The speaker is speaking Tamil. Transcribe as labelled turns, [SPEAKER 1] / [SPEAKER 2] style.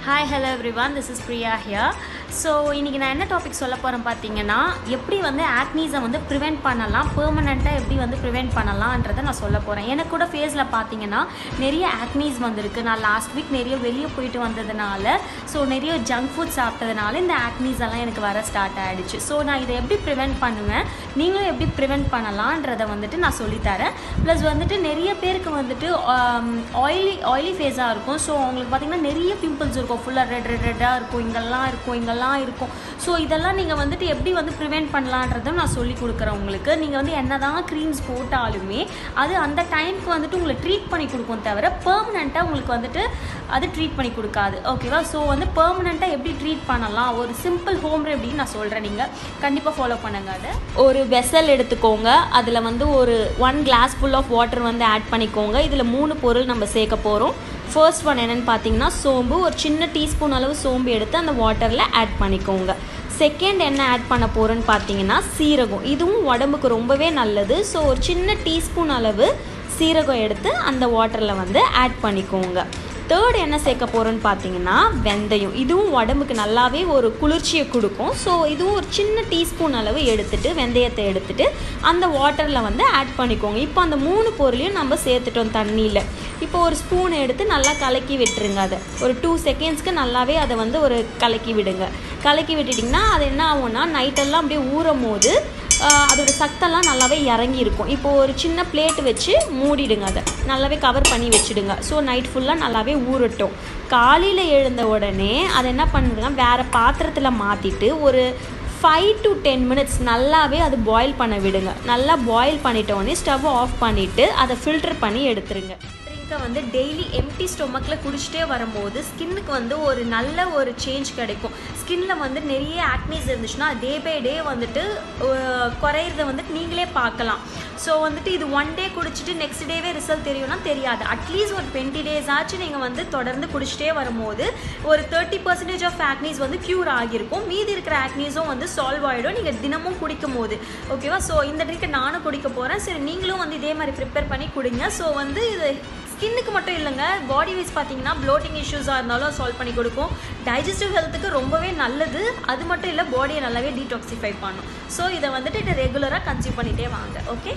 [SPEAKER 1] Hi, hello everyone. This is Priya here. So இன்றைக்கி நான் என்ன டாபிக் சொல்ல போகிறேன் பார்த்தீங்கன்னா, எப்படி வந்து ஆக்னீஸை வந்து ப்ரிவெண்ட் பண்ணலாம், பெர்மனெண்ட்டாக எப்படி வந்து ப்ரிவெண்ட் பண்ணலான்றதை நான் சொல்ல போகிறேன். எனக்கு கூட ஃபேஸில் பார்த்தீங்கன்னா நிறைய ஆக்னீஸ் வந்திருக்கு. நான் லாஸ்ட் வீக் நிறைய வெளியே போயிட்டு வந்ததுனால, ஸோ நிறைய ஜங்க் ஃபுட் சாப்பிட்டதுனால இந்த ஆக்னீஸ் எல்லாம் எனக்கு வர ஸ்டார்ட் ஆகிடுச்சு. ஸோ நான் இதை எப்படி ப்ரிவெண்ட் பண்ணுவேன், நீங்களும் எப்படி ப்ரிவெண்ட் பண்ணலான்றதை வந்துட்டு நான் சொல்லித்தரேன். ப்ளஸ் வந்துட்டு நிறைய பேருக்கு வந்துட்டு ஆயிலி ஃபேஸாக இருக்கும். ஸோ அவங்களுக்கு பார்த்திங்கன்னா நிறைய பிம்பிள்ஸ் இருக்கும், ஃபுல்லாக ரெட்டாக இருக்கும், இங்கெல்லாம் இருக்கும். ஸோ இதெல்லாம் நீங்கள் வந்துட்டு எப்படி வந்து ப்ரிவெண்ட் பண்ணலான்றதும் நான் சொல்லி கொடுக்குறேன் உங்களுக்கு. நீங்கள் வந்து என்ன தான் க்ரீம்ஸ் போட்டாலுமே அது அந்த டைமுக்கு வந்துட்டு உங்களை ட்ரீட் பண்ணி கொடுக்கும் தவிர பெர்மனெண்ட்டாக உங்களுக்கு வந்துட்டு அது ட்ரீட் பண்ணி கொடுக்காது. ஓகேவா? ஸோ வந்து பெர்மனெண்ட்டாக எப்படி ட்ரீட் பண்ணலாம், ஒரு சிம்பிள் ஹோம் ரெமெடின்னு நான் சொல்கிறேன். நீங்கள் கண்டிப்பாக ஃபாலோ பண்ணுங்க. அதை ஒரு வெசல் எடுத்துக்கோங்க, அதில் வந்து ஒரு 1 glass ஃபுல் ஆஃப் வாட்டர் வந்து ஆட் பண்ணிக்கோங்க. இதில் 3 பொருள் நம்ம சேர்க்க போகிறோம். ஃபர்ஸ்ட் ஒன் என்னென்னு பார்த்தீங்கன்னா சோம்பு. ஒரு சின்ன டீஸ்பூன் அளவு சோம்பு எடுத்து அந்த வாட்டரில் ஆட் பண்ணிக்கோங்க. செகண்ட் என்ன ஆட் பண்ண போகிறோன்னு பார்த்தீங்கன்னா சீரகம். இதுவும் உடம்புக்கு ரொம்பவே நல்லது. ஸோ ஒரு சின்ன டீஸ்பூன் அளவு சீரகம் எடுத்து அந்த வாட்டரில் வந்து ஆட் பண்ணிக்கோங்க. தேர்ட் என்ன சேர்க்க போகிறோன்னு பார்த்தீங்கன்னா வெந்தயம். இதுவும் உடம்புக்கு நல்லாவே ஒரு குளிர்ச்சியை கொடுக்கும். ஸோ இதுவும் ஒரு சின்ன டீஸ்பூன் அளவு எடுத்துகிட்டு வெந்தயத்தை எடுத்துகிட்டு அந்த வாட்டரில் வந்து ஆட் பண்ணிக்கோங்க. இப்போ அந்த 3 பொருளையும் நம்ம சேர்த்துட்டோம் தண்ணியில். இப்போ ஒரு ஸ்பூன் எடுத்து நல்லா கலக்கி விட்டுருங்க. அதை ஒரு 2 செகண்ட்ஸ்க்கு நல்லாவே அதை வந்து ஒரு கலக்கி விடுங்க. கலக்கி விட்டுட்டிங்கன்னா அது என்ன ஆகும்னா நைட்டெல்லாம் அப்படியே ஊறும் போது அதோட சத்தெல்லாம் நல்லாவே இறங்கி இருக்கும். இப்போது ஒரு சின்ன பிளேட் வச்சு மூடிடுங்க, அதை நல்லாவே கவர் பண்ணி வச்சுடுங்க. ஸோ நைட் ஃபுல்லாக நல்லாவே ஊறட்டும். காலையில் எழுந்த உடனே அதை என்ன பண்ணுதுங்க, வேறு பாத்திரத்தில் மாற்றிட்டு ஒரு 5 to 10 minutes நல்லாவே அது பாயில் பண்ண விடுங்க. நல்லா பாயில் பண்ணிட்டோடனே ஸ்டவ் ஆஃப் பண்ணிவிட்டு அதை ஃபில்டர் பண்ணி எடுத்துருங்க. வந்து டெய்லி எம்டி ஸ்டொமக்கில் குடிச்சிட்டே வரும்போது ஸ்கின்னுக்கு வந்து ஒரு நல்ல ஒரு சேஞ்ச் கிடைக்கும். ஸ்கின்ல வந்து நிறைய ஆக்னீஸ் இருந்துச்சுன்னா டே பை டே வந்துட்டு குறையிறத வந்துட்டு நீங்களே பார்க்கலாம். ஸோ வந்துட்டு இது 1 day குடிச்சிட்டு நெக்ஸ்ட் டேவே ரிசல்ட் தெரியும்னா தெரியாது. அட்லீஸ்ட் ஒரு 20 days ஆச்சு நீங்கள் வந்து தொடர்ந்து குடிச்சிட்டே வரும்போது ஒரு 30% ஆஃப் ஆக்னீஸ் வந்து க்யூர் ஆகியிருக்கும். மீதி இருக்கிற ஆக்னீஸும் வந்து சால்வ் ஆகிடும் நீங்கள் தினமும் குடிக்கும் போது. ஓகேவா? ஸோ இந்த ட்ரிக்கை நானும் குடிக்க போகிறேன். சரி, நீங்களும் வந்து இதே மாதிரி ப்ரிப்பேர் பண்ணி குடிங்க. ஸோ வந்து இது ஸ்கின்னுக்கு மட்டும் இல்லைங்க, பாடி வைஸ் பார்த்தீங்கன்னா ப்ளோட்டிங் இஷ்யூஸாக இருந்தாலும் சால்வ் பண்ணி கொடுக்கும். டைஜஸ்டிவ் ஹெல்த்துக்கு ரொம்பவே நல்லது. அது மட்டும் இல்லை, பாடியை நல்லாவே டீடாக்சிஃபை பண்ணும். ஸோ இதை வந்துட்டு ரெகுலராக கன்சியூம் பண்ணிகிட்டே வாங்க. ஓகே.